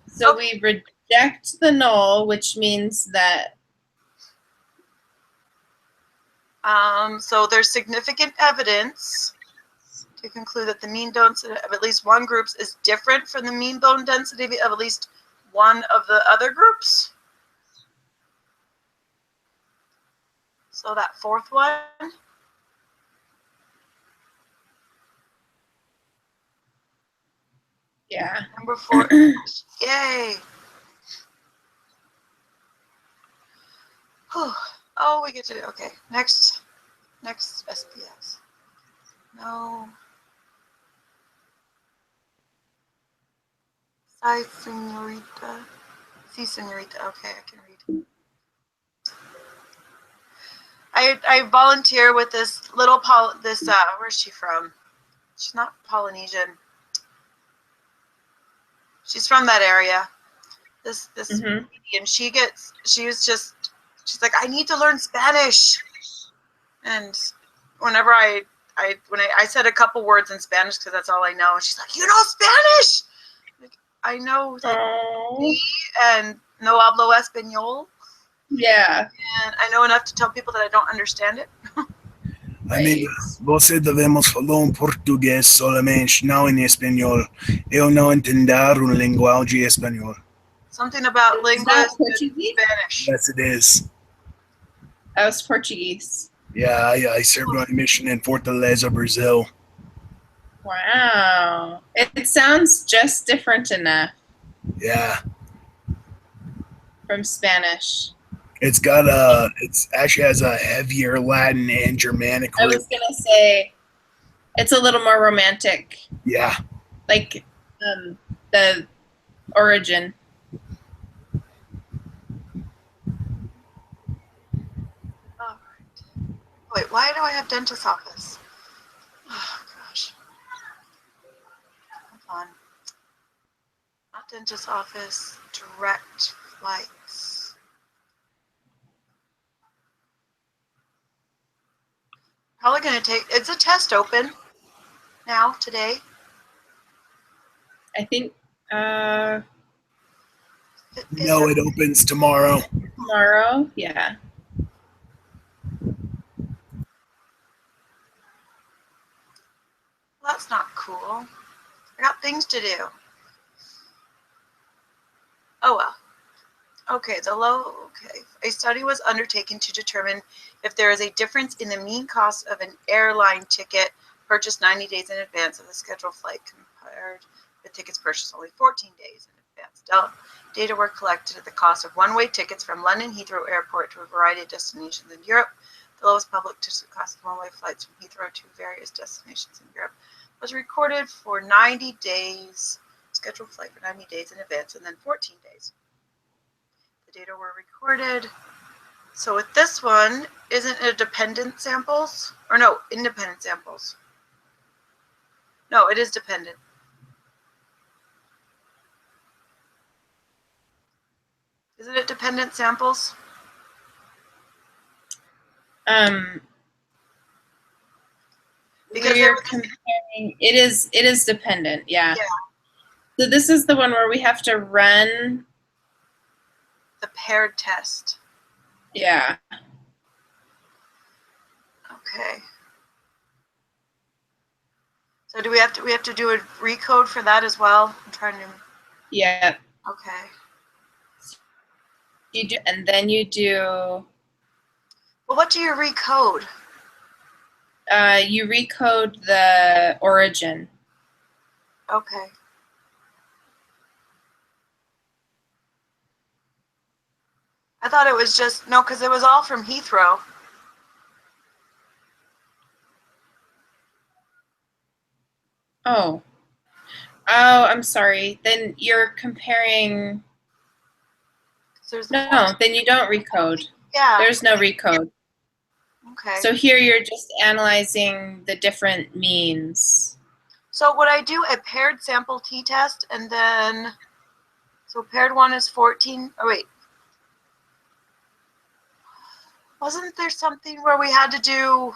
So we reject the null, which means that. So there's significant evidence to conclude that the mean density of at least one group is different from the mean bone density of at least one of the other groups. So that fourth one. Yeah. Number 4. Yay. Whew. Oh, we get to, okay. Next SPS. No. Si, senorita. Si, senorita. Okay, I can read. I volunteer with this little where's she from? She's not Polynesian. She's from that area. This Mhm. and she's like, I need to learn Spanish. And whenever I said a couple words in Spanish because that's all I know, and she's like, you know Spanish? Like, I know like Oh. and no hablo español. Yeah. And I know enough to tell people that I don't understand it. Amiga, você devemos falar português solamente, não em espanhol. Eu não entender linguagem espanhol. Something about Is linguist that and Portuguese? Spanish. Yes, it is. That was Portuguese. Yeah, I served on a mission in Fortaleza, Brazil. Wow. It sounds just different enough Yeah, from Spanish. it's actually has a heavier Latin and Germanic I root. was going to say it's a little more romantic, Yeah, like the origin. All right. Wait, why do I have dentist office? Oh gosh. Hold on. Not dentist office. Direct flights. Probably gonna take. It's a test open now today. I think no, it opens tomorrow. tomorrow. Yeah. Well, that's not cool. I got things to do. Oh well. Okay, a study was undertaken to determine if there is a difference in the mean cost of an airline ticket purchased 90 days in advance of the scheduled flight compared with tickets purchased only 14 days in advance. Data were collected at the cost of one-way tickets from London Heathrow Airport to a variety of destinations in Europe. The lowest public ticket cost of one-way flights from Heathrow to various destinations in Europe was recorded for 90 days, scheduled flight for 90 days in advance, and then 14 days. The data were recorded. So with this one, isn't it dependent samples? Or no, independent samples. No, it is dependent. Isn't it dependent samples? Because We're comparing. It is dependent. Yeah. So this is the one where we have to run the paired test. Yeah. Okay. So do we have to do a recode for that as well? I'm trying to. Yeah. Okay. You do, and then you do. Well, what do you recode? You recode the origin. Okay. I thought it was just no, because it was all from Heathrow. Oh. Oh, I'm sorry. Then you're comparing. No, then you don't recode. Yeah. There's no recode. Okay. So here you're just analyzing the different means. So would I do a paired sample t-test and then, so paired one is 14, oh wait. Wasn't there something where we had to do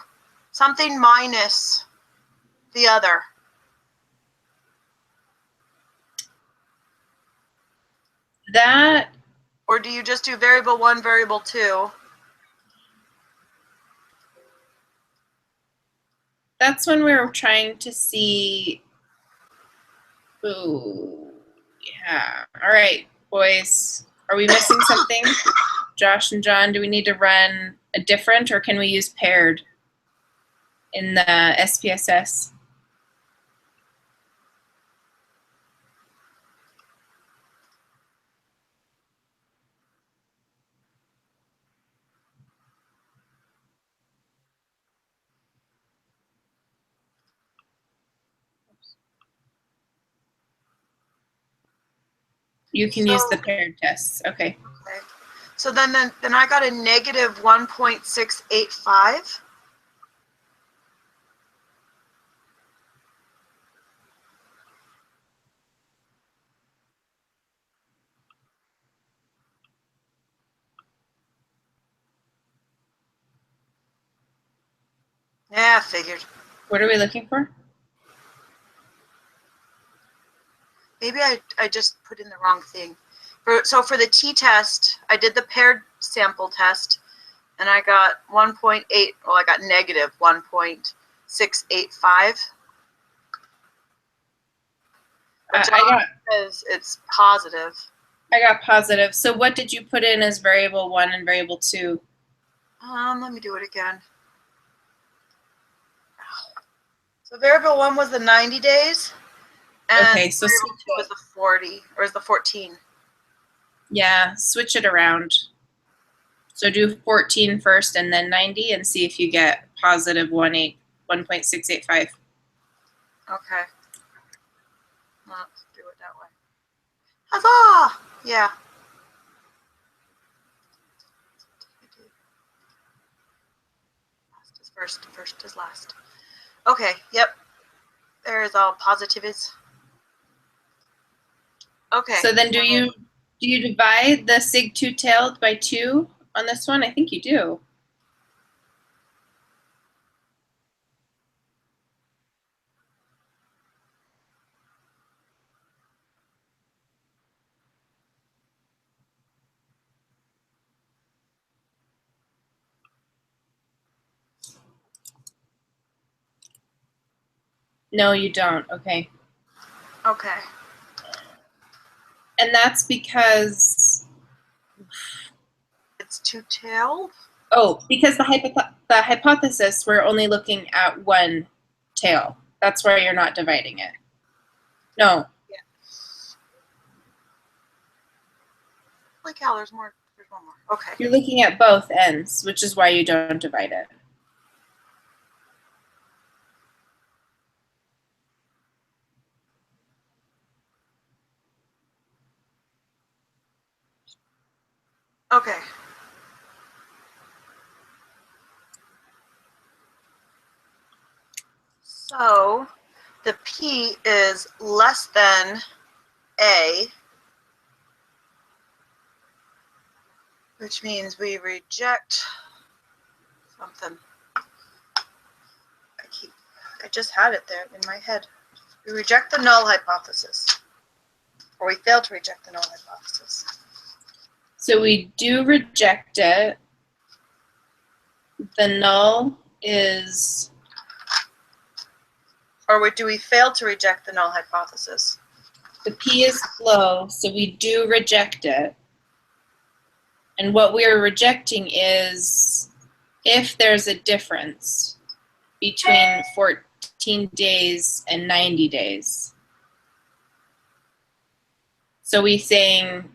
something minus the other? That. Or do you just do variable 1, variable 2? That's when we're trying to see. Ooh, yeah. All right, boys. Are we missing something? Josh and John, do we need to run a different, or can we use paired in the SPSS? You can use the paired tests. Okay. Okay. So then I got a negative 1.685. Yeah, I figured. What are we looking for? Maybe I just put in the wrong thing. So for the t-test, I did the paired sample test, and I got 1.8, well, I got negative 1.685. But I got says it's positive. I got positive. So what did you put in as variable 1 and variable 2? Let me do it again. So variable 1 was the 90 days, and Okay, so variable 2 was the 40, or is the 14. Yeah, switch it around. So do 14 first and then 90 and see if you get positive 1.685. Okay. Let's do it that way. Huzzah! Yeah. Last is first is last. Okay, yep. There's all positives. Okay. So then do you divide the sig two-tailed by 2 on this one? I think you do. No, you don't. Okay. Okay. And that's because It's two-tailed. because the hypothesis, we're only looking at one tail. That's why you're not dividing it. No. Yeah. Like how there's more. There's one more. Okay. You're looking at both ends, which is why you don't divide it. Okay. So the P is less than A, which means we reject something. I just had it there in my head. We reject the null hypothesis, or we fail to reject the null hypothesis. So we do reject it. The null is, Or do we fail to reject the null hypothesis? the P is low, so we do reject it. And what we are rejecting is if there's a difference between 14 days and 90 days. So we saying,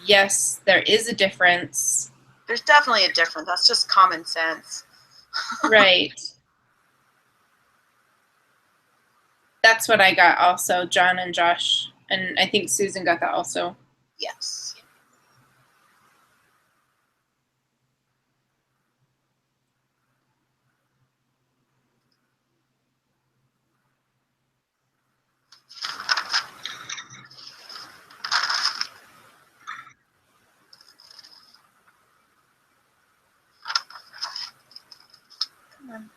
yes, there is a difference. There's definitely a difference. That's just common sense. Right. That's what I got also, John and Josh. And I think Susan got that also. Yes. Come on.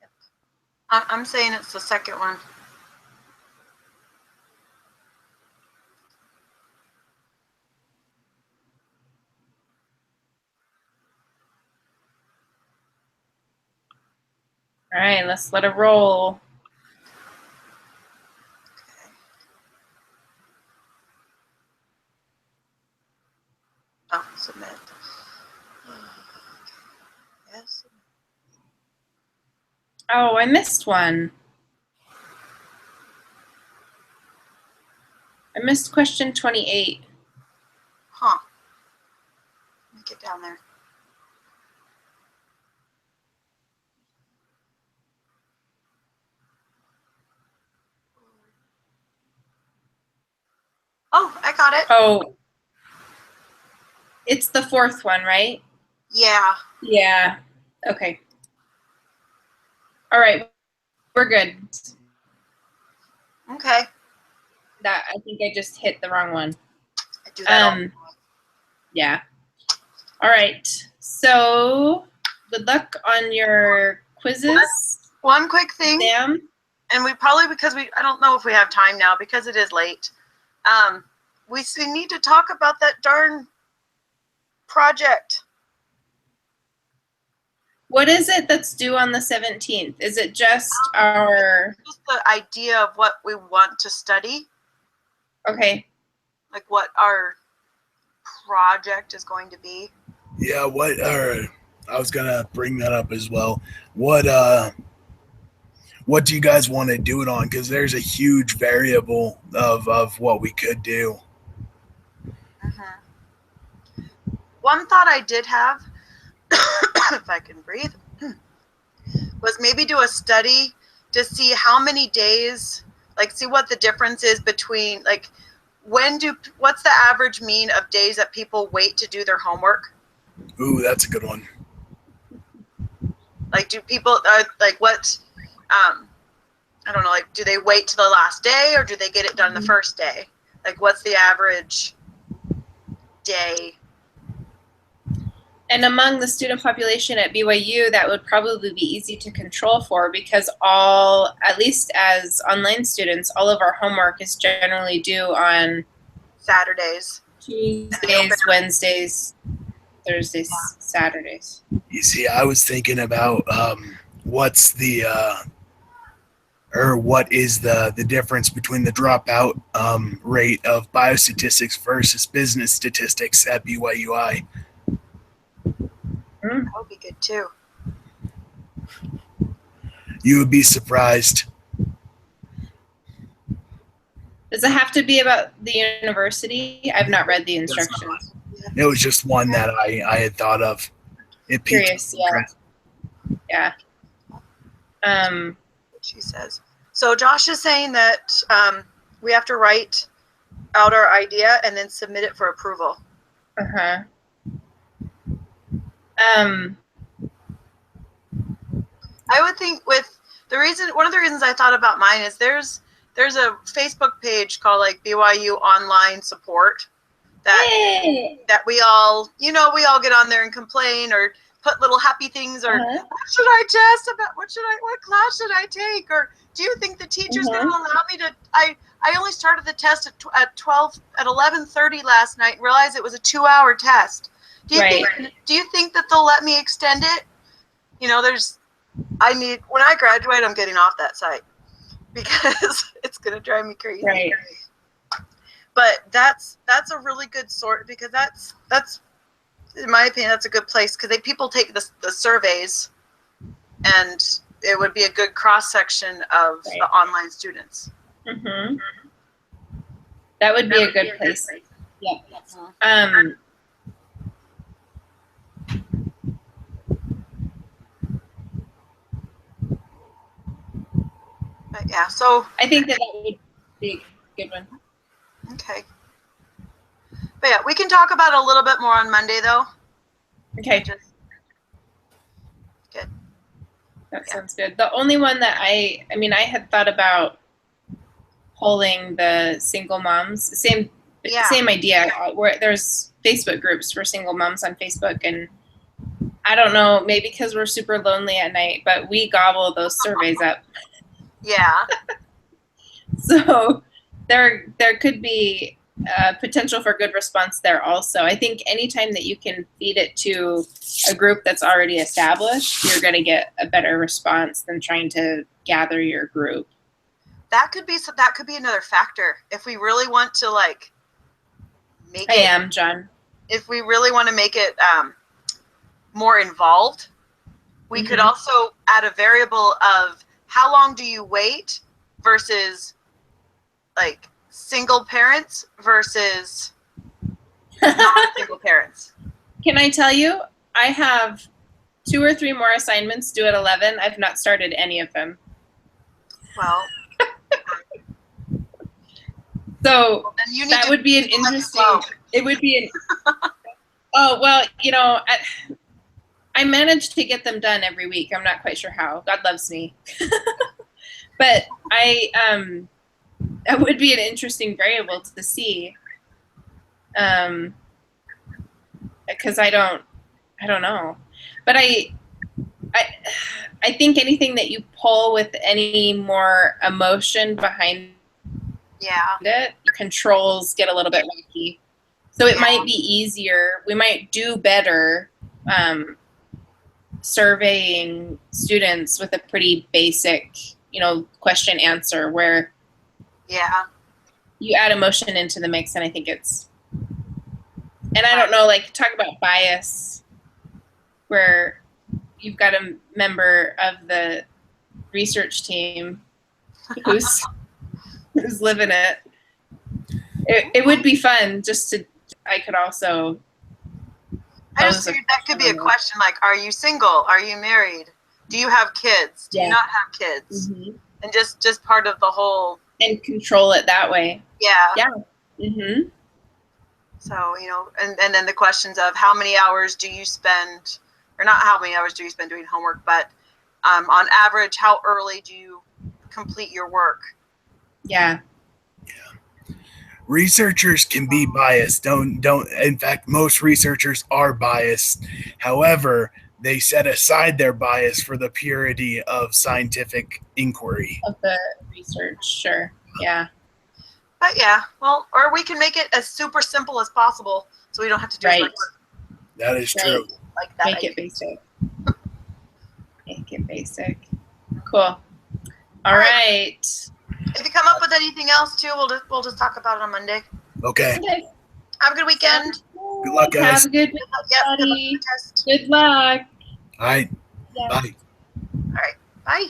Yep. I'm saying it's the second one. All right, let's let it roll. Oh, submit. Yes. Oh, I missed one. I missed question 28. Huh. Let me get down there. got it? Oh, it's the fourth one, right? Yeah. Yeah. Okay. All right. We're good. Okay. That I think I just hit the wrong one. I do that all. Yeah. All right. So good luck on your quizzes, One quick thing, Sam. and we probably, because I don't know if we have time now because it is late. We need to talk about that darn project. What is it that's due on the 17th? Is it just our... Just the idea of what we want to study, Okay. like what our project is going to be. Yeah, I was gonna bring that up as well. What do you guys want to do it on? Because there's a huge variable of what we could do. One thought I did have, if I can breathe, was maybe do a study to see how many days, like see what the difference is between, like what's the average mean of days that people wait to do their homework? Ooh, that's a good one. Like do people, like what, I don't know, like do they wait to the last day or do they get it done the first day? Like what's the average day? And among the student population at BYU, that would probably be easy to control for because at least as online students, all of our homework is generally due on Saturdays. Tuesdays, Wednesdays, Thursdays, Saturdays. You see, I was thinking about what is the difference between the dropout rate of biostatistics versus business statistics at BYUI. That would be good too. You would be surprised. Does it have to be about the university? I've not read the instructions. It was just one that I had thought of. It piqued Curious, yeah. She says. So Josh is saying that we have to write out our idea and then submit it for approval. Uh-huh. I would think one of the reasons I thought about mine is there's a Facebook page called like BYU Online Support that we all get on there and complain or put little happy things or what should I test about, what class should I take, or do you think the teacher's going to allow me to, I only started the test at 11:30 last night and realized it was a 2-hour test. Do you think that they'll let me extend it? You know, when I graduate, I'm getting off that site because it's going to drive me crazy. Right. But that's a really good sort, because that's in my opinion, that's a good place because people take the surveys, and it would be a good cross section of the online students. Mm-hmm. That would be a good place. Yeah. But yeah, so I think that would be a good one. Okay. But yeah, we can talk about it a little bit more on Monday, though. Okay. Good. That sounds good. The only one that I had thought about polling the single moms. Same idea. Where there's Facebook groups for single moms on Facebook, and I don't know, maybe because we're super lonely at night, but we gobble those surveys up. Yeah. So there could be potential for good response there also. I think anytime that you can feed it to a group that's already established, you're going to get a better response than trying to gather your group. That could be another factor. If we really want to make it, John. If we really want to make it more involved, we could also add a variable of how long do you wait versus like single parents versus non-single parents. Can I tell you, I have 2 or 3 more assignments due at 11. I've not started any of them. Well, So And you need that to would be an let it interesting. flow. It would be an. Oh well, I managed to get them done every week. I'm not quite sure how. God loves me, but that would be an interesting variable to see. Because I don't know, but I think anything that you pull with any more emotion behind Yeah. it, controls get a little bit wacky. So it Yeah. might be easier. We might do better surveying students with a pretty basic, question answer where Yeah. you add emotion into the mix, and I think it's. And I don't know, talk about bias, where you've got a member of the research team who's living it. It would be fun just to. I could also. I just figured that could be a question like, are you single? Are you married? Do you have kids? Do you not have kids? Mm-hmm. And just part of the whole. And control it that way. Yeah. Yeah. Mm-hmm. So, and then the questions of how many hours do you spend, or not how many hours do you spend doing homework, but on average, how early do you complete your work? Yeah. Researchers can be biased. Don't. In fact, most researchers are biased. However, they set aside their bias for the purity of scientific inquiry. Of the research, sure. Yeah. But yeah, well, or we can make it as super simple as possible, so we don't have to do as much work. That is true. Like that. Make it basic. Make it basic. Cool. All right. If you come up with anything else too, we'll just talk about it on Monday. Okay. Have a good weekend. Good luck, guys. Have a good week, Yep, buddy. Good luck. All right. Yeah. Bye. All right. Bye.